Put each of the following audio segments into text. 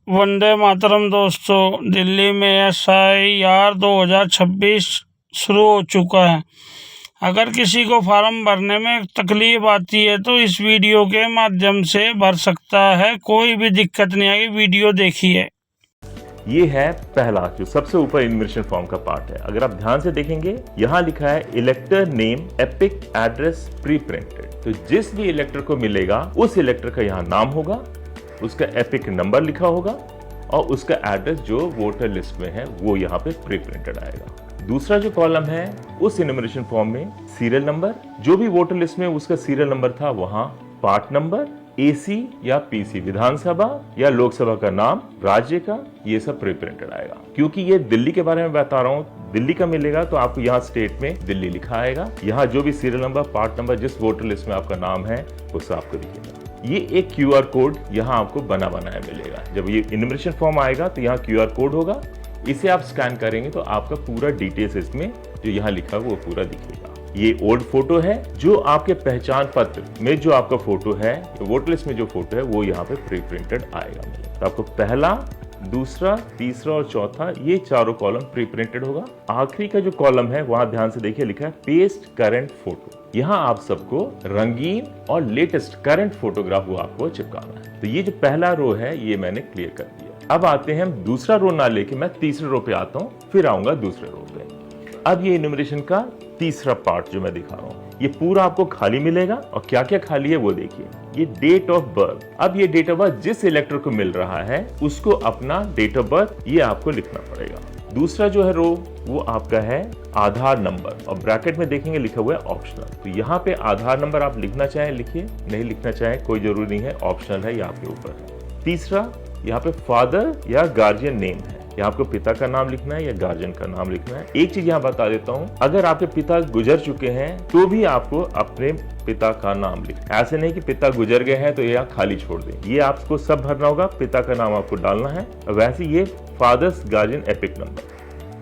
वंदे मातरम दोस्तों। दिल्ली में SIR 2026 शुरू हो चुका है। अगर किसी को फॉर्म भरने में तकलीफ आती है तो इस वीडियो के माध्यम से भर सकता है, कोई भी दिक्कत नहीं आएगी। वीडियो देखिए। ये है पहला जो सबसे ऊपर इन्विटेशन फॉर्म का पार्ट है। अगर आप ध्यान से देखेंगे यहाँ लिखा है इलेक्टर name epic address pre printed. तो जिस भी इलेक्टर को मिलेगा उस इलेक्टर का यहाँ नाम होगा, उसका एपिक नंबर लिखा होगा और उसका एड्रेस जो वोटर लिस्ट में है वो यहाँ पे प्री प्रिंटेड आएगा। दूसरा जो कॉलम है उस इन्विटेशन फॉर्म में सीरियल नंबर, जो भी वोटर लिस्ट में उसका सीरियल नंबर था वहाँ पार्ट नंबर, AC या PC, विधानसभा या लोकसभा का नाम, राज्य का, ये सब प्री प्रिंटेड आएगा। क्योंकि ये दिल्ली के बारे में बता रहा हूँ, दिल्ली का मिलेगा तो आपको यहाँ स्टेट में दिल्ली लिखा आएगा। यहाँ जो भी सीरियल नंबर, पार्ट नंबर, जिस वोटर लिस्ट में आपका नाम है वो आपको दिखेगा। ये एक QR कोड यहाँ आपको बना बनाया मिलेगा। जब ये इन्विटेशन फॉर्म आएगा तो यहाँ QR कोड होगा, इसे आप स्कैन करेंगे तो आपका पूरा डिटेल्स इसमें जो यहाँ लिखा है वो पूरा दिखेगा। ये ओल्ड फोटो है, जो आपके पहचान पत्र में जो आपका फोटो है, वोटर लिस्ट में जो फोटो है वो यहाँ पे प्री प्रिंटेड आएगा। तो आपको पहला, दूसरा, तीसरा और चौथा ये चारों कॉलम प्री प्रिंटेड होगा। आखिरी का जो कॉलम है वहां ध्यान से देखिए, लिखा है पेस्ट करंट फोटो। यहाँ आप सबको रंगीन और लेटेस्ट करंट फोटोग्राफ वो आपको चिपकाना है। तो ये जो पहला रो है ये मैंने क्लियर कर दिया। अब आते हैं हम दूसरा रो ना लेके मैं तीसरे रो पे आता हूँ, फिर आऊंगा दूसरे रो पे। अब ये इन्यूमरेशन का तीसरा पार्ट जो मैं दिखा रहा हूँ ये पूरा आपको खाली मिलेगा। और क्या क्या खाली है वो देखिए। ये डेट ऑफ बर्थ, अब ये डेट ऑफ बर्थ जिस इलेक्टर को मिल रहा है उसको अपना डेट ऑफ बर्थ ये आपको लिखना पड़ेगा। दूसरा जो है रो वो आपका है आधार नंबर, और ब्रैकेट में देखेंगे लिखा हुआ है ऑप्शनल। तो यहाँ पे आधार नंबर आप लिखना चाहें लिखिए, नहीं लिखना चाहें कोई जरूरी नहीं है, ऑप्शनल है, ये आपके ऊपर है। तीसरा यहाँ पे फादर या गार्जियन नेम है, यहाँ आपको पिता का नाम लिखना है या गार्जियन का नाम लिखना है। एक चीज यहाँ बता देता हूँ, अगर आपके पिता गुजर चुके हैं तो भी आपको अपने पिता का नाम लिखना है। ऐसे नहीं कि पिता गुजर गए हैं तो यहाँ खाली छोड़ दें, ये आपको सब भरना होगा, पिता का नाम आपको डालना है। वैसे ये फादर्स गार्जियन एपिक नंबर,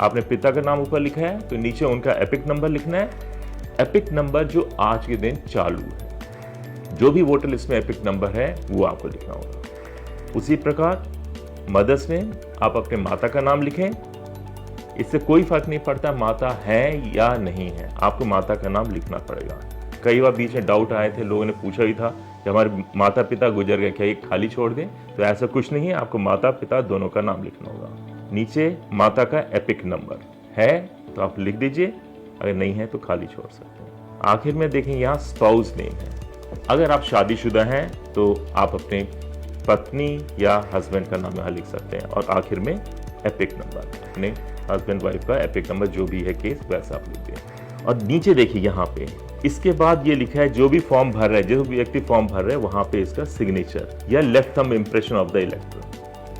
आपने पिता का नाम ऊपर लिखा है तो नीचे उनका एपिक नंबर लिखना है। एपिक नंबर जो आज के दिन चालू है, जो भी वोटर लिस्ट में एपिक नंबर है वो आपको लिखना होगा। उसी प्रकार मदर्स नेम, आप अपने माता का नाम लिखें। इससे कोई फर्क नहीं पड़ता माता है या नहीं है, आपको माता का नाम लिखना पड़ेगा। कई बार बीच में डाउट आए थे, लोगों ने पूछा भी था कि हमारे माता पिता गुजर गए क्या ये खाली छोड़ दें, तो ऐसा कुछ नहीं है, आपको माता पिता दोनों का नाम लिखना होगा। नीचे माता का एपिक नंबर है तो आप लिख दीजिए, अगर नहीं है तो खाली छोड़ सकते हैं। आखिर में देखें यहाँ स्पाउस नेम है, अगर आप शादीशुदा हैं तो आप अपने पत्नी या हस्बैंड का नाम यहाँ लिख सकते हैं। और आखिर में एपिक नंबर, अपने हस्बैंड वाइफ का एपिक नंबर जो भी है केस वैसा आप लिख दें। और नीचे देखिए यहाँ पे इसके बाद ये लिखा है जो भी फॉर्म भर रहा है, जो भी व्यक्ति फॉर्म भर रहा है वहां पे इसका सिग्नेचर या left thumb impression of the इलेक्टर।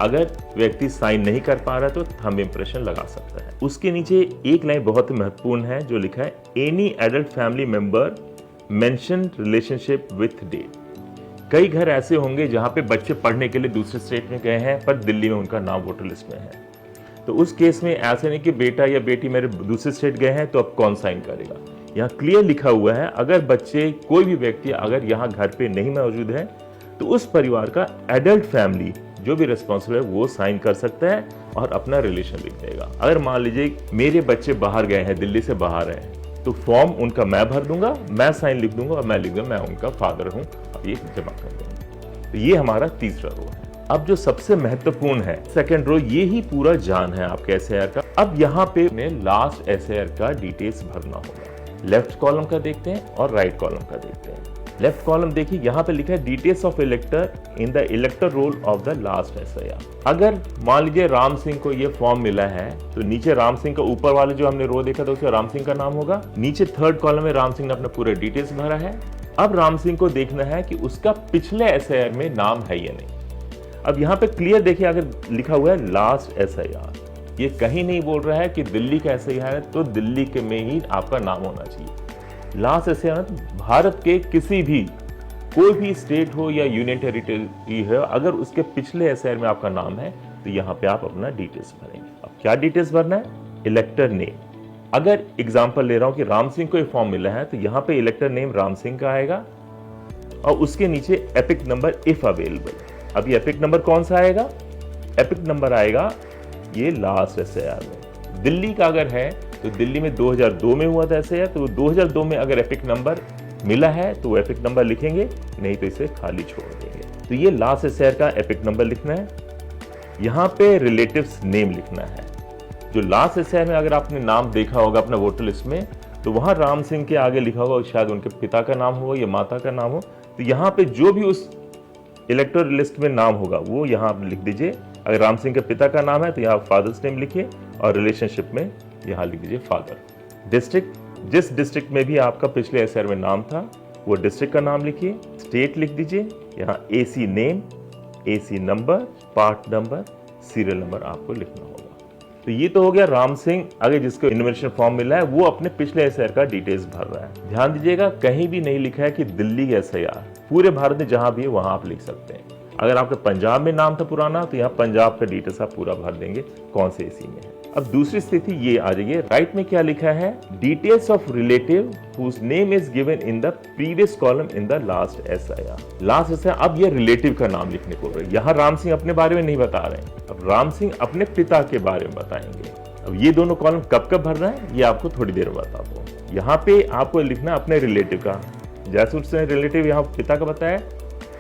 अगर व्यक्ति साइन नहीं कर पा रहा है तो थंब इम्प्रेशन लगा सकता है। उसके नीचे एक लाइन बहुत ही महत्वपूर्ण है जो लिखा है any adult family member mention relationship with date. कई घर ऐसे होंगे जहां पे बच्चे पढ़ने के लिए दूसरे स्टेट में गए हैं पर दिल्ली में उनका नाम वोटर लिस्ट में है, तो उस केस में ऐसे नहीं कि बेटा या बेटी मेरे दूसरे स्टेट गए हैं तो अब कौन साइन करेगा। यहाँ क्लियर लिखा हुआ है अगर बच्चे कोई भी व्यक्ति अगर यहाँ घर पे नहीं मौजूद है तो उस परिवार का एडल्ट फैमिली जो भी रिस्पॉन्सिबल है वो साइन कर सकता है और अपना रिलेशन लिख देगा। अगर मान लीजिए मेरे बच्चे बाहर गए हैं, दिल्ली से बाहर हैं, तो फॉर्म उनका मैं भर दूंगा, मैं साइन लिख दूंगा और मैं लिख दूंगा मैं उनका फादर हूं, अब ये जमा कर दूंगा। तो ये हमारा तीसरा रो है। अब जो सबसे महत्वपूर्ण है सेकंड रो, ये ही पूरा जान है आपके SIR का। अब यहाँ पे लास्ट SIR का डिटेल्स भरना होगा। लेफ्ट कॉलम का देखते हैं और राइट कॉलम का देखते हैं। लेफ्ट कॉलम देखिए यहाँ पे लिखा है details of elector in the elector roll of the last SIR। अगर मान लीजिए राम सिंह को ये फॉर्म मिला है तो नीचे राम सिंह का ऊपर वाले जो हमने रो देखा था उसमें राम सिंह का नाम होगा, नीचे थर्ड कॉलम में राम सिंह ने अपने पूरे डिटेल्स भरा है। अब राम सिंह को देखना है कि उसका पिछले SIR में नाम है या नहीं। अब यहाँ पे क्लियर देखिए अगर लिखा हुआ है लास्ट SIR, ये कहीं नहीं बोल रहा है कि दिल्ली का SIR है तो दिल्ली के में ही आपका नाम होना चाहिए। लास्ट SIR भारत के किसी भी कोई भी स्टेट हो या यूनियन टेरिटरी है, अगर उसके पिछले SIR में आपका नाम है तो यहाँ पे आप अपना डिटेल्स भरेंगे। अब क्या डिटेल्स भरना है? इलेक्टर नेम। अगर एग्जांपल ले रहा हूं कि राम सिंह को ये फॉर्म मिला है तो यहाँ पे इलेक्टर नेम राम सिंह का आएगा और उसके नीचे एपिक नंबर इफ अवेलेबल। अब ये एपिक नंबर कौन सा आएगा? एपिक नंबर आएगा ये लास्ट SIR में। दिल्ली का अगर है तो दिल्ली में 2002 में हुआ था SIR, तो 2002 में अगर एपिक नंबर मिला है तो वो एपिक नंबर लिखेंगे, नहीं तो इसे खाली छोड़ देंगे। तो ये लास्ट SIR का एपिक नंबर लिखना है। यहाँ पे रिलेटिव्स नेम लिखना है। जो लास्ट SIR में अगर आपने नाम देखा होगा अपना वोटर लिस्ट में, तो वहाँ राम सिंह के आगे लिखा होगा, शायद उनके पिता का नाम हो या माता का नाम हो। तो यहाँ पे जो भी उस इलेक्टर लिस्ट में नाम होगा वो यहाँ आप लिख दीजिए। अगर राम सिंह के पिता का नाम है तो यहाँ फादर्स नेम लिखिए, और रिलेशनशिप में यहाँ लिख दीजिए फादर। डिस्ट्रिक्ट, जिस डिस्ट्रिक्ट में भी आपका पिछले SIR में नाम था वो डिस्ट्रिक्ट का नाम लिखिए। स्टेट लिख दीजिए, यहाँ AC name, AC number, part number, serial number आपको लिखना होगा। तो ये तो हो गया राम सिंह, अगर जिसको इन्वेस्टिगेशन फॉर्म मिला है वो अपने पिछले SIR का डिटेल्स भर रहा है। ध्यान दीजिएगा, कहीं भी नहीं लिखा है कि दिल्ली का SIR, पूरे भारत में जहां भी है वहां आप लिख सकते हैं। अगर आपके पंजाब में नाम था पुराना तो यहाँ पंजाब का डिटेल्स आप पूरा भर देंगे कौन से AC में है। अब दूसरी स्थिति ये आ जाइए, राइट में क्या लिखा है, details of relative whose name is given in the previous column in the last SIR। Last SIR, अब ये रिलेटिव का नाम लिखने को है। यहाँ राम सिंह अपने बारे में नहीं बता रहे हैं, अब राम सिंह अपने पिता के बारे में बताएंगे। अब ये दोनों कॉलम कब कब भरना है ये आपको थोड़ी देर में बताता हूँ। यहाँ पे आपको लिखना अपने रिलेटिव का, जैसे उसने रिलेटिव यहाँ पिता का बताया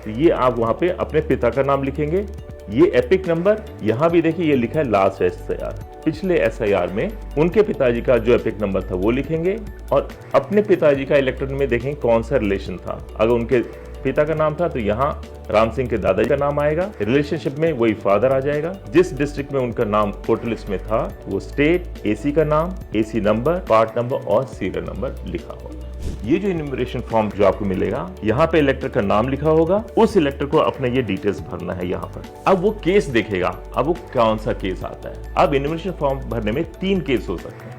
तो ये आप वहाँ पे अपने पिता का नाम लिखेंगे। ये एपिक नंबर यहाँ भी देखिए ये लिखा है लास्ट SIR, पिछले SIR में उनके पिताजी का जो एपिक नंबर था वो लिखेंगे, और अपने पिताजी का इलेक्टर में देखेंगे कौन सा रिलेशन था। अगर उनके पिता का नाम था तो यहाँ राम सिंह के दादाजी का नाम आएगा, रिलेशनशिप में वही फादर आ जाएगा। जिस डिस्ट्रिक्ट में उनका नाम वोटर लिस्ट में था वो स्टेट, AC का नाम, AC नंबर, पार्ट नंबर और सीरियल नंबर लिखा होगा। ये जो इन्यूमरेशन फॉर्म जो आपको मिलेगा, यहाँ पे इलेक्टर का नाम लिखा होगा, उस इलेक्टर को अपने ये डिटेल्स भरना है यहाँ पर। अब वो केस देखेगा, अब वो कौन सा केस आता है। अब इन्यूमरेशन फॉर्म भरने में 3 केस हो सकते हैं।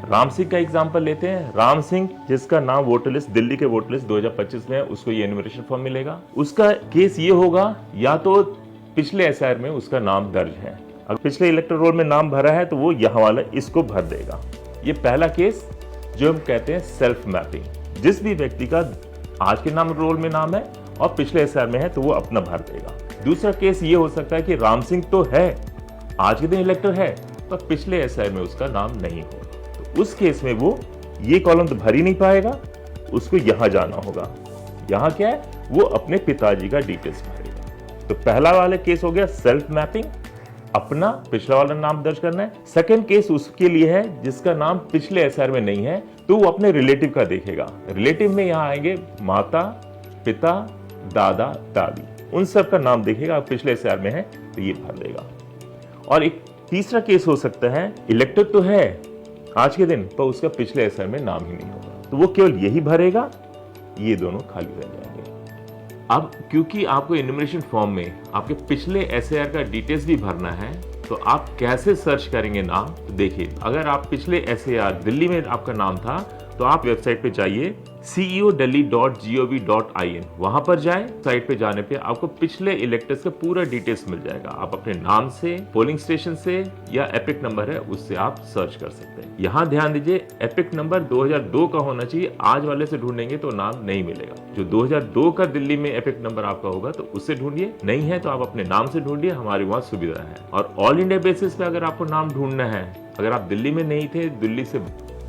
राम सिंह का एग्जाम्पल लेते हैं। राम सिंह जिसका नाम वोटर लिस्ट, दिल्ली के वोटर लिस्ट 2025 में है, उसको ये इन्यूमरेशन फॉर्म मिलेगा। उसका केस ये होगा, या तो पिछले SIR में उसका नाम दर्ज है, अगर पिछले इलेक्टर रोल में नाम भरा है तो वो यहाँ वाला इसको भर देगा। ये पहला केस जो हम कहते हैं सेल्फ मैपिंग, जिस भी व्यक्ति का आज के नाम रोल में नाम है और पिछले SIR में है तो वो अपना भर देगा। दूसरा केस ये हो सकता है कि राम सिंह तो है, आज के दिन इलेक्टर है, पर पिछले SIR में उसका नाम नहीं हो, तो उस केस में वो ये कॉलम तो भर ही नहीं पाएगा, उसको यहाँ जाना होगा। यहाँ क्या है, वो अपने पिताजी का डिटेल्स भरेगा। तो पहला वाला केस हो गया सेल्फ मैपिंग, अपना पिछला वाला नाम दर्ज करना है। सेकंड केस उसके लिए है जिसका नाम पिछले SIR में नहीं है, तो वो अपने रिलेटिव का देखेगा। रिलेटिव में यहाँ आएंगे माता, पिता, दादा, दादी, उन सब का नाम देखेगा। पिछले SIR में है तो ये भर देगा। और एक तीसरा केस हो सकता है, इलेक्टेड तो है आज के दिन पर उसका पिछले SIR में नाम ही नहीं होगा, तो वो केवल यही भरेगा, ये दोनों खाली रह जाएंगे। अब क्योंकि आपको इन्यूमरेशन फॉर्म में आपके पिछले SIR का डिटेल्स भी भरना है, तो आप कैसे सर्च करेंगे नाम, तो देखिए अगर आप पिछले SIR दिल्ली में आपका नाम था तो आप वेबसाइट पे जाइए ceodelhi.gov.in, वहां पर जाएं। साइट पे जाने पे आपको पिछले इलेक्टर्स का पूरा डिटेल्स मिल जाएगा। आप अपने नाम से, पोलिंग स्टेशन से, या एपिक नंबर है उससे आप सर्च कर सकते हैं। यहाँ ध्यान दीजिए, एपिक नंबर 2002 का होना चाहिए, आज वाले से ढूंढेंगे तो नाम नहीं मिलेगा। जो 2002 का दिल्ली में एपिक नंबर आपका होगा तो उससे ढूंढिए, नहीं है तो आप अपने नाम से ढूंढिए, हमारी वहाँ सुविधा है। और ऑल इंडिया बेसिस पे अगर आपको नाम ढूंढना है, अगर आप दिल्ली में नहीं थे, दिल्ली से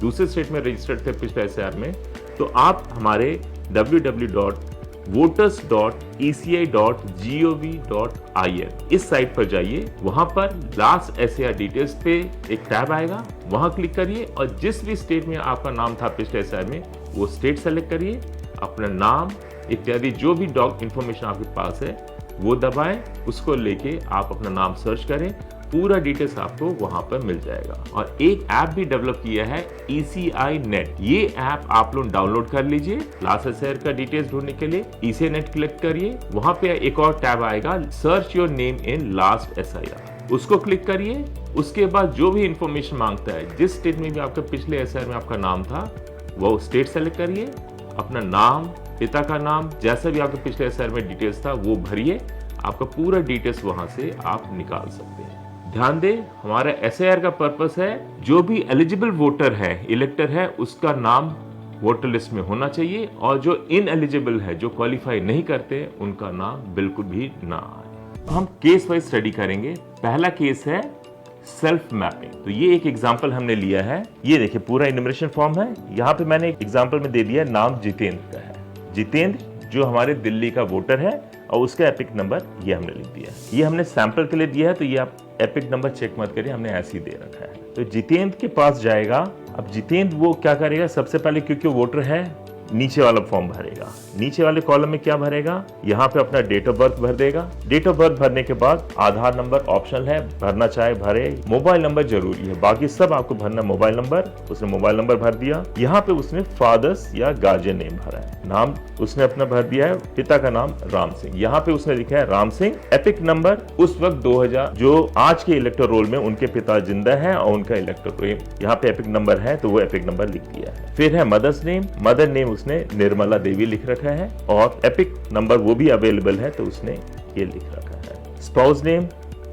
दूसरे स्टेट में रजिस्टर्ड थे पिछले SIR में, तो आप हमारे www.voters.eci.gov.in इस साइट पर जाइए। वहां पर लास्ट SIR डिटेल्स पे एक टैब आएगा, वहां क्लिक करिए और जिस भी स्टेट में आपका नाम था पिछले SIR में वो स्टेट सेलेक्ट करिए, अपना नाम इत्यादि जो भी इंफॉर्मेशन आपके पास है वो दबाएं, उसको लेके आप अपना नाम सर्च करें, पूरा डिटेल्स आपको वहां पर मिल जाएगा। और एक ऐप भी डेवलप किया है ECI नेट, ये ऐप आप लोग डाउनलोड कर लीजिए लास्ट SIR का डिटेल्स ढूंढने के लिए। ECI नेट क्लिक करिए, वहां पे एक और टैब आएगा search your name in last SIR, उसको क्लिक करिए। उसके बाद जो भी इंफॉर्मेशन मांगता है, जिस स्टेट में भी आपका पिछले SIR में आपका नाम था वो स्टेट सेलेक्ट करिए, अपना नाम, पिता का नाम, जैसा भी आपके पिछले SIR में डिटेल्स था वो भरिए, आपका पूरा डिटेल्स वहां से आप निकाल सकते हैं। ध्यान दें, हमारा SIR का पर्पस है जो भी एलिजिबल वोटर है, इलेक्टर है, उसका नाम वोटर लिस्ट में होना चाहिए, और जो इनएलिजिबल है, जो क्वालिफाई नहीं करते, उनका नाम बिल्कुल भी ना आए। हम केस वाइज स्टडी करेंगे। पहला केस है सेल्फ मैपिंग। तो ये एक एग्जांपल हमने लिया है। ये देखिए पूरा इन्यूमरेशन फॉर्म है। यहाँ पे मैंने एक एग्जांपल में दे दिया, नाम जितेंद्र का है। जितेंद्र जो हमारे दिल्ली का वोटर है और उसका एपिक नंबर ये हमने लिख दिया। ये हमने सैंपल के लिए दिया है, तो ये आप एपिक नंबर चेक मत करिए, हमने ऐसे ही दे रखा है। तो जितेंद्र के पास जाएगा। अब जितेंद्र वो क्या करेगा, सबसे पहले क्योंकि वोटर है नीचे वाला फॉर्म भरेगा। नीचे वाले कॉलम में क्या भरेगा, यहाँ पे अपना डेट ऑफ बर्थ भर देगा। डेट ऑफ बर्थ भरने के बाद आधार नंबर ऑप्शनल है, भरना चाहे भरे। मोबाइल नंबर जरूरी है, बाकी सब आपको भरना मोबाइल नंबर। उसने मोबाइल नंबर भर दिया। यहाँ पे उसने फादर्स या गार्जियन नेम भरा है। नाम उसने अपना भर दिया है, पिता का नाम राम सिंह। यहाँ पे उसने लिखा है राम सिंह। एपिक नंबर उस वक्त 2000 जो आज के इलेक्टर रोल में उनके पिता जिंदा है और उनका इलेक्टर यहाँ पे एपिक नंबर है, तो वो एपिक नंबर लिख दिया है। फिर है मदर्स नेम। मदर नेम उसने निर्मला देवी लिख रखा है और एपिक नंबर वो भी अवेलेबल है, तो उसने ये लिख रखा है। Spouse name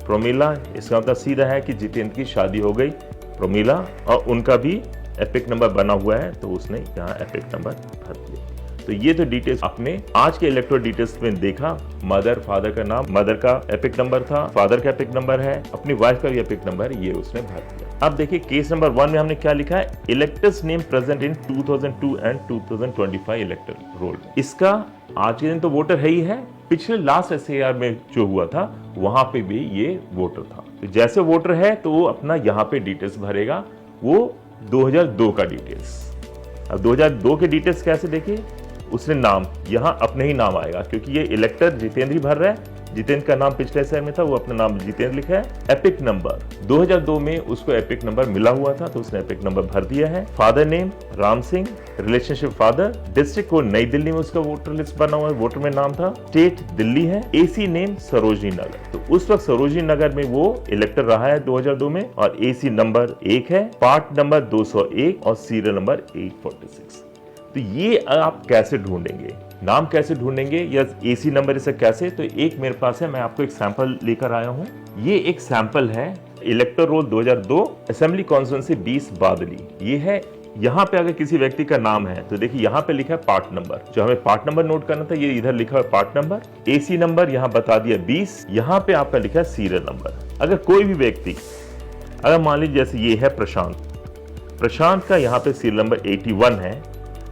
Promila. इसका मतलब सीधा है कि जितेंद्र की शादी हो गई प्रोमिला और उनका भी एपिक नंबर बना हुआ है, तो उसने यहाँ एपिक नंबर भर दिया। तो ये तो डिटेल्स आपने आज के इलेक्टोरल डिटेल्स में देखा। मदर, फादर का नाम, मदर का एपिक नंबर था, फादर का एपिक नंबर है, अपनी वाइफ का भी एपिक नंबर है, ये उसने भर दिया। अब देखिए केस नंबर 1 में हमने क्या लिखा है, electors name present in 2002 and 2025 elector roll. इसका आज के दिन तो वोटर है ही है, पिछले लास्ट SAR में जो हुआ था वहां पे भी ये वोटर था। तो जैसे वोटर है तो वो अपना यहाँ पे डिटेल्स भरेगा, वो 2002 का डिटेल्स। अब 2002 के डिटेल्स कैसे देखिए, उसने नाम यहाँ अपने ही नाम आएगा क्योंकि ये इलेक्टर जितेंद्र ही भर रहा है। जितेंद्र का नाम पिछले SAR में था, वो अपना नाम जितेंद्र लिखा है। एपिक नंबर 2002 में उसको एपिक नंबर मिला हुआ था, तो उसने एपिक नंबर भर दिया है। Father name Ram Singh, relationship father, district code नई दिल्ली में उसका वोटर लिस्ट बना हुआ है, वोटर में नाम था, स्टेट दिल्ली है, AC नेम सरोजनी नगर। तो उस वक्त सरोजनी नगर में वो इलेक्टर रहा है 2002 में और AC नंबर 1 है, पार्ट नंबर 201 और सीरियल नंबर 846। तो ये आप कैसे ढूंढेंगे, नाम कैसे ढूंढेंगे या AC नंबर इसे कैसे, तो एक मेरे पास है, मैं आपको एक सैंपल लेकर आया हूँ। ये एक सैंपल है इलेक्टर रोल 2002 असेंबली कॉन्स्टिट्यूएंसी 20 बादली। ये है, यहाँ पे अगर किसी व्यक्ति का नाम है तो देखिए यहाँ पे लिखा है पार्ट नंबर, जो हमें पार्ट नंबर नोट करना था ये इधर लिखा है पार्ट नंबर। AC नंबर यहाँ बता दिया 20, यहाँ पे आपका लिखा है सीरियल नंबर। अगर कोई भी व्यक्ति, अगर मान लीजिए जैसे ये है प्रशांत का यहाँ पे सीरियल नंबर 81 है,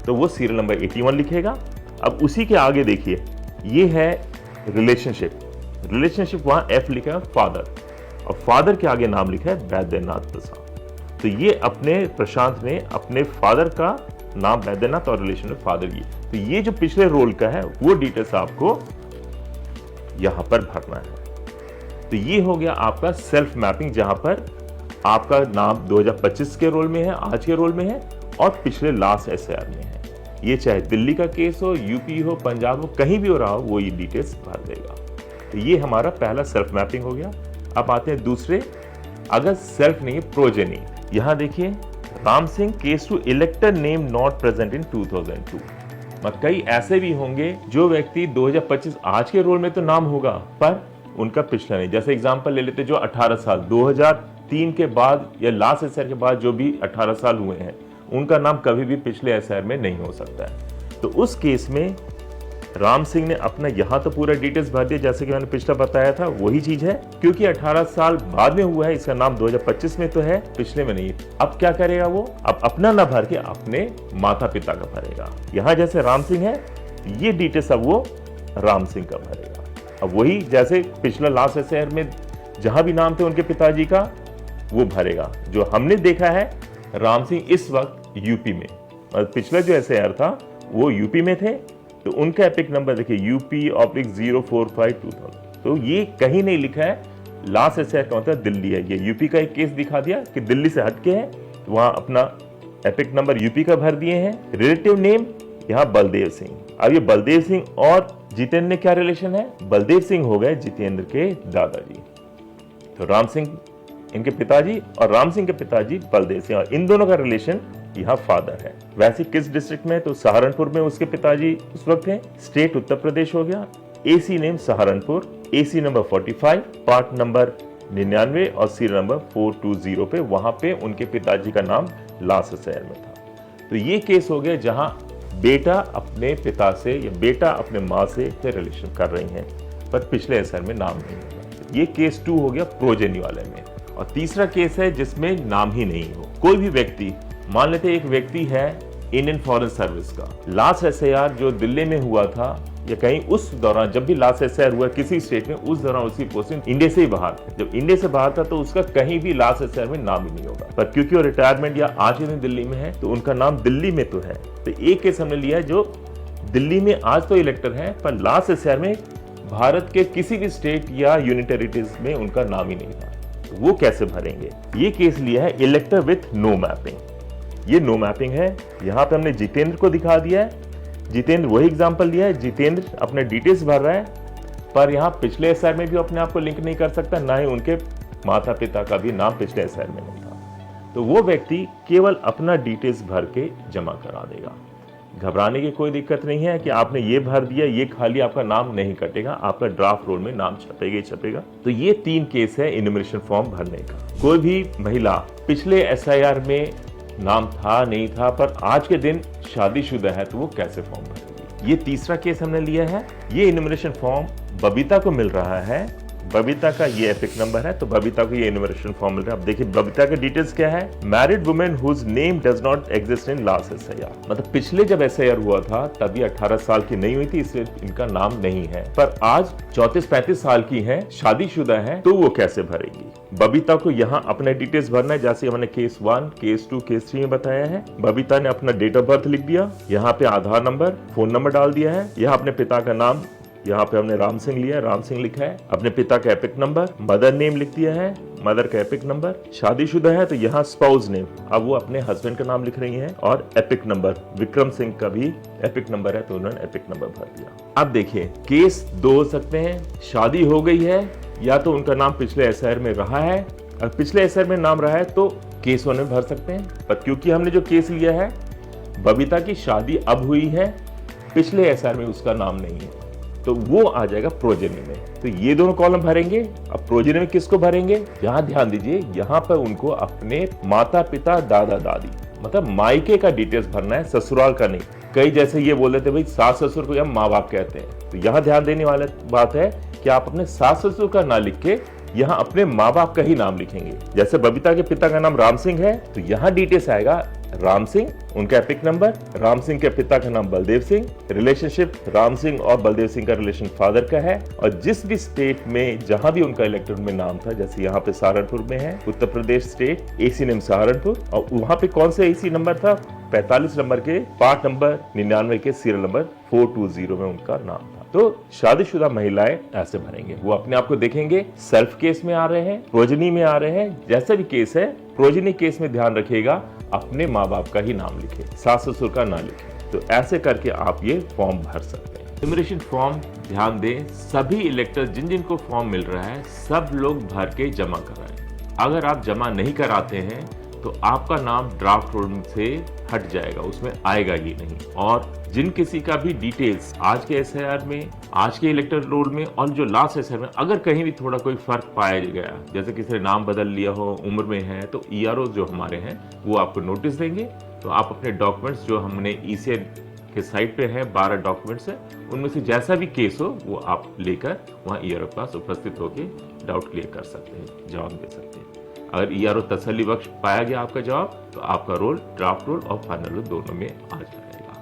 तो वो सीरियल नंबर 81 लिखेगा। अब उसी के आगे देखिए ये है रिलेशनशिप वहां F लिखा है फादर, और फादर के आगे नाम लिखा है वैद्यनाथ प्रसाद। तो ये अपने प्रशांत ने अपने फादर का नाम वैद्यनाथ और रिलेशन में फादर की। तो ये जो पिछले रोल का है वो डिटेल्स आपको यहां पर भरना है। तो ये हो गया आपका सेल्फ मैपिंग, जहां पर आपका नाम 2025 के रोल में है, आज के रोल में है और पिछले लास्ट SAR में है। ये चाहे दिल्ली का केस हो, यूपी हो, पंजाब हो, कहीं भी हो रहा हो, वो ये डिटेल्स भर देगा। तो ये हमारा पहला सेल्फ मैपिंग हो गया। अब आते हैं दूसरे, अगर सेल्फ नहीं प्रोजेनी। यहां देखिए Ram Singh case two elector name not present in 2002। कई ऐसे भी होंगे जो व्यक्ति 2025 आज के रोल में तो नाम होगा पर उनका पिछला नहीं। जैसे एग्जांपल ले लेते जो 18 साल 2003 के बाद या लास्ट SAR के बाद जो भी 18 साल हुए हैं, उनका नाम कभी भी पिछले SAR में नहीं हो सकता है। तो उस केस में राम सिंह ने अपना यहाँ तो पूरा डिटेल्स भर दिया, जैसे कि मैंने पिछला बताया था वही चीज है, क्योंकि 18 साल बाद में हुआ है, इसका नाम 2025 में तो है, पिछले में नहीं। अब क्या करेगा वो, अब अपना ना भर के अपने माता पिता का भरेगा। यहाँ जैसे राम सिंह है, ये डिटेल्स अब वो राम सिंह का भरेगा। अब वही जैसे पिछला लास्ट SAR में जहां भी नाम थे उनके पिताजी का, वो भरेगा। जो हमने देखा है राम सिंह इस वक्त यूपी में, और पिछला जो SAR था वो यूपी में थे, तो उनका एपिक नंबर देखिए UP/045/2000। तो ये कहीं नहीं लिखा है लास्ट SAR का मतलब दिल्ली है। ये यूपी का एक केस दिखा दिया कि दिल्ली से हटके है, तो वहां अपना एपिक नंबर यूपी का भर दिए हैं। रिलेटिव नेम यहाँ बलदेव सिंह। अब ये बलदेव सिंह और जितेंद्र में क्या रिलेशन है, बलदेव सिंह हो गए जितेंद्र के दादाजी। तो राम सिंह इनके पिताजी और राम सिंह के पिताजी बलदेव सिंह, और इन दोनों का रिलेशन यहाँ फादर है। वैसे किस डिस्ट्रिक्ट में, तो सहारनपुर में उसके पिताजी उस वक्त हैं। स्टेट उत्तर प्रदेश हो गया। AC name Saharanpur, AC number 45, part number 99 और सीरियल नंबर 420 पे, वहां पे उनके पिताजी का नाम लास्ट SAR में था। तो ये केस हो गया जहां बेटा अपने पिता से या बेटा अपने माँ से रिलेशन कर रही हैं। पर पिछले एसआईआर में नाम नहीं होगा। ये केस 2 हो गया प्रोजेनी वाले में। और तीसरा केस है जिसमें नाम ही नहीं हो। कोई भी व्यक्ति, मान लेते एक व्यक्ति है इंडियन फॉरेन सर्विस का, लास्ट एसआईआर जो दिल्ली में हुआ था या कहीं उस दौरान, जब भी लास्ट एसआईआर हुआ किसी स्टेट में, उस दौरान उसकी पोस्टिंग इंडिया से ही बाहर थी। जब इंडिया से बाहर था तो उसका कहीं भी लास्ट एसआईआर में नाम ही नहीं होगा, पर क्योंकि वो रिटायरमेंट या आज के दिन दिल्ली में है तो उनका नाम दिल्ली में तो है। तो एक केस हमने लिया है जो दिल्ली में आज तो इलेक्टर है पर लास्ट एसआईआर में भारत के किसी भी स्टेट या यूनियन टेरिटरीज में उनका नाम ही नहीं था, तो वो कैसे भरेंगे। ये केस लिया है इलेक्टर विथ नो मैपिंग। ये नो मैपिंग है। यहाँ पे हमने जितेंद्र को दिखा दिया है। जितेंद्र वही एग्जांपल लिया है। जितेंद्र अपने डिटेल्स भर रहा है, पर यहाँ पिछले एसआईआर में भी अपने आप को लिंक नहीं कर सकता, ना ही उनके माता पिता का भी नाम पिछले एसआईआर में नहीं था। तो वो व्यक्ति केवल अपना डिटेल्स भर के जमा करा देगा। घबराने की कोई दिक्कत नहीं है कि आपने ये भर दिया, ये खाली, आपका नाम नहीं कटेगा, आपका ड्राफ्ट रोल में नाम छपेगा ही छपेगा। तो ये 3 केस है इन्यूमरेशन फॉर्म भरने का। कोई भी महिला पिछले एसआईआर में नाम था नहीं था पर आज के दिन शादीशुदा है तो वो कैसे फॉर्म भरेगी। ये तीसरा केस हमने लिया है। ये इन्यूमरेशन फॉर्म बबीता को मिल रहा है। बबीता का ये एपिक नंबर है तो बबीता को ये इन्यूमरेशन फॉर्म मिल रहा है। अब देखिए बबीता के डिटेल्स क्या है। Married women whose name does not exist in last SIR. मतलब पिछले जब एसआईआर हुआ था तब ये 18 साल की नहीं हुई थी, इसलिए इनका नाम नहीं है, पर आज 34-35 साल की है, शादीशुदा है, तो वो कैसे भरेगी। बबीता को यहाँ अपने डिटेल्स भरना है, जैसे हमने केस 1, केस 2, केस 3 में बताया है। बबीता ने अपना डेट ऑफ बर्थ लिख दिया, यहाँ पे आधार नंबर, फोन नंबर डाल दिया है, यहाँ अपने पिता का नाम, यहाँ पे हमने राम सिंह लिया है, राम सिंह लिखा है, अपने पिता का एपिक नंबर, मदर नेम लिख दिया है, मदर का एपिक नंबर, शादीशुदा है तो यहाँ स्पाउस नेम, अब वो अपने हस्बैंड का नाम लिख रही हैं, और एपिक नंबर विक्रम सिंह का भी एपिक नंबर है तो उन्होंने एपिक नंबर भर दिया। अब देखिए केस 2 हो सकते हैं, शादी हो गई है या तो उनका नाम पिछले एसआईआर में रहा है, और पिछले एसआईआर में नाम रहा है तो केस 1 में भर सकते हैं। पर क्योंकि हमने जो केस लिया है बबीता की शादी अब हुई है, पिछले एसआईआर में उसका नाम नहीं है, तो वो आ जाएगा प्रोजेनी में। तो ये दोनों कॉलम भरेंगे। अब प्रोजेनी में किसको भरेंगे, यहाँ ध्यान दीजिए, यहाँ पर उनको अपने माता पिता दादा दादी मतलब मायके का डिटेल्स भरना है, ससुराल का नहीं। कई जैसे ये बोल देते भाई सास ससुर को हम माँ बाप कहते हैं, तो यहाँ ध्यान देने वाली बात है कि आप अपने सास ससुर का ना लिख के यहाँ अपने माँ बाप का ही नाम लिखेंगे। जैसे बबीता के पिता का नाम राम सिंह है तो यहाँ डिटेल्स आएगा राम सिंह, उनका एपिक नंबर, राम सिंह के पिता का नाम बलदेव सिंह, रिलेशनशिप राम सिंह और बलदेव सिंह का रिलेशन फादर का है, और जिस भी स्टेट में जहां भी उनका इलेक्टोरेट में नाम था, जैसे यहाँ पे सहारनपुर में है, Uttar Pradesh state, AC name Saharanpur, और वहां पे कौन सा एसी नंबर था, 45 नंबर के पार्ट नंबर 99 के सीरियल नंबर 420 में उनका नाम था। तो शादीशुदा महिलाएं ऐसे भरेंगे, वो अपने आप को देखेंगे सेल्फ केस में आ रहे हैं, प्रोजेनी में आ रहे हैं, जैसा भी केस है प्रोजेनी केस में ध्यान रखिएगा अपने माँ बाप का ही नाम लिखे, सास ससुर का ना लिखे। तो ऐसे करके आप ये फॉर्म भर सकते हैं। इन्यूमरेशन फॉर्म ध्यान दें, सभी इलेक्टर जिन जिन को फॉर्म मिल रहा है सब लोग भर के जमा कराएं। अगर आप जमा नहीं कराते हैं तो आपका नाम ड्राफ्ट रोल से हट जाएगा, उसमें आएगा ही नहीं। और जिन किसी का भी डिटेल्स आज के एसआईआर में, आज के इलेक्टर रोल में और जो लास्ट एसआईआर में अगर कहीं भी थोड़ा कोई फर्क पाया गया, जैसे किसी ने नाम बदल लिया हो, उम्र में है, तो ईआरओ जो हमारे हैं वो आपको नोटिस देंगे। तो आप अपने डॉक्यूमेंट्स जो हमने ईसीआई के साइट पे है 12 डॉक्यूमेंट्स है, उनमें से जैसा भी केस हो वो आप लेकर वहाँ ईआरओ के पास उपस्थित होकर डाउट क्लियर कर सकते हैं, जवाब दे सकते हैं। अगर ईआरओ तसल्ली बख्श पाया गया आपका जवाब तो आपका रोल ड्राफ्ट रोल और फाइनल रोल दोनों में आ जाएगा।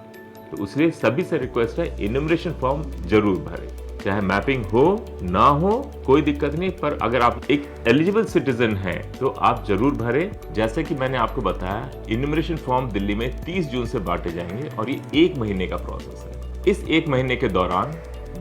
तो उसलिए सभी से रिक्वेस्ट है इन्यूमरेशन फॉर्म जरूर भरें, चाहे मैपिंग हो ना हो कोई दिक्कत नहीं, पर अगर आप एक एलिजिबल सिटीजन हैं तो आप जरूर भरें। जैसे कि मैंने आपको बताया इन्यूमरेशन फॉर्म दिल्ली में 30 जून से बांटे जाएंगे और ये 1 महीने का प्रोसेस है। इस 1 महीने के दौरान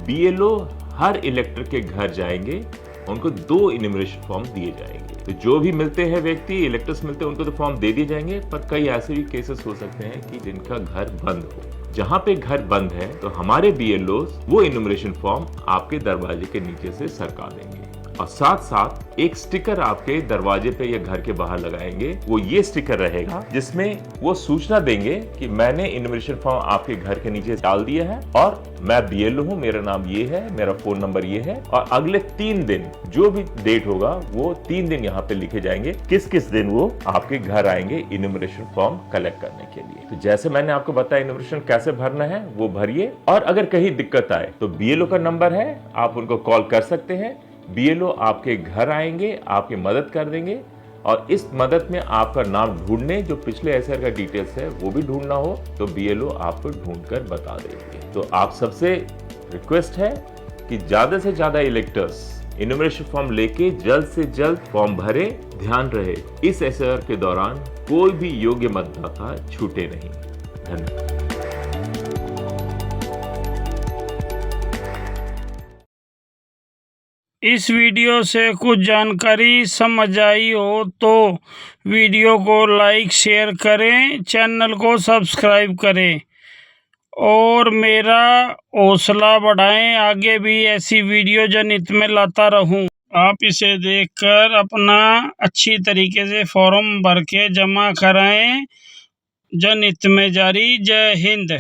बीएलओ हर इलेक्टर के घर जाएंगे, उनको 2 इन्यूमरेशन फॉर्म दिए जाएंगे। तो जो भी मिलते हैं व्यक्ति इलेक्टर्स मिलते हैं उनको तो फॉर्म दे दिए जाएंगे, पर कई ऐसे भी केसेस हो सकते हैं कि जिनका घर बंद हो। जहां पे घर बंद है तो हमारे बीएलओ वो इन्यूमरेशन फॉर्म आपके दरवाजे के नीचे से सरका देंगे। और साथ साथ एक स्टिकर आपके दरवाजे पे या घर के बाहर लगाएंगे। वो ये स्टिकर रहेगा जिसमें वो सूचना देंगे कि मैंने इन्यूमरेशन फॉर्म आपके घर के नीचे डाल दिया है और मैं बीएलओ हूँ, मेरा नाम ये है, मेरा फोन नंबर ये है। और अगले 3 दिन जो भी डेट होगा वो 3 दिन यहाँ पे लिखे जाएंगे, किस किस दिन वो आपके घर आएंगे इन्यूमरेशन फॉर्म कलेक्ट करने के लिए। तो जैसे मैंने आपको बताया इन्यूमरेशन कैसे भरना है वो भरिए, और अगर कहीं दिक्कत आए तो बीएलओ का नंबर है, आप उनको कॉल कर सकते हैं। बीएलओ आपके घर आएंगे, आपकी मदद कर देंगे, और इस मदद में आपका नाम ढूंढने, जो पिछले एसआर का डिटेल्स है वो भी ढूंढना हो तो बीएलओ आपको ढूंढकर बता देंगे। तो आप सबसे रिक्वेस्ट है कि ज्यादा से ज्यादा इलेक्टर्स इन्यूमरेशन फॉर्म लेके जल्द से जल्द फॉर्म भरे। ध्यान रहे इस एसआर के दौरान कोई भी योग्य मतदाता छूटे नहीं। धन्यवाद। इस वीडियो से कुछ जानकारी समझ आई हो तो वीडियो को लाइक शेयर करें, चैनल को सब्सक्राइब करें और मेरा हौसला बढ़ाएं। आगे भी ऐसी वीडियो जनहित में लाता रहूं। आप इसे देखकर अपना अच्छी तरीके से फॉर्म भर के जमा कराएं। जनहित में जारी। जय हिंद।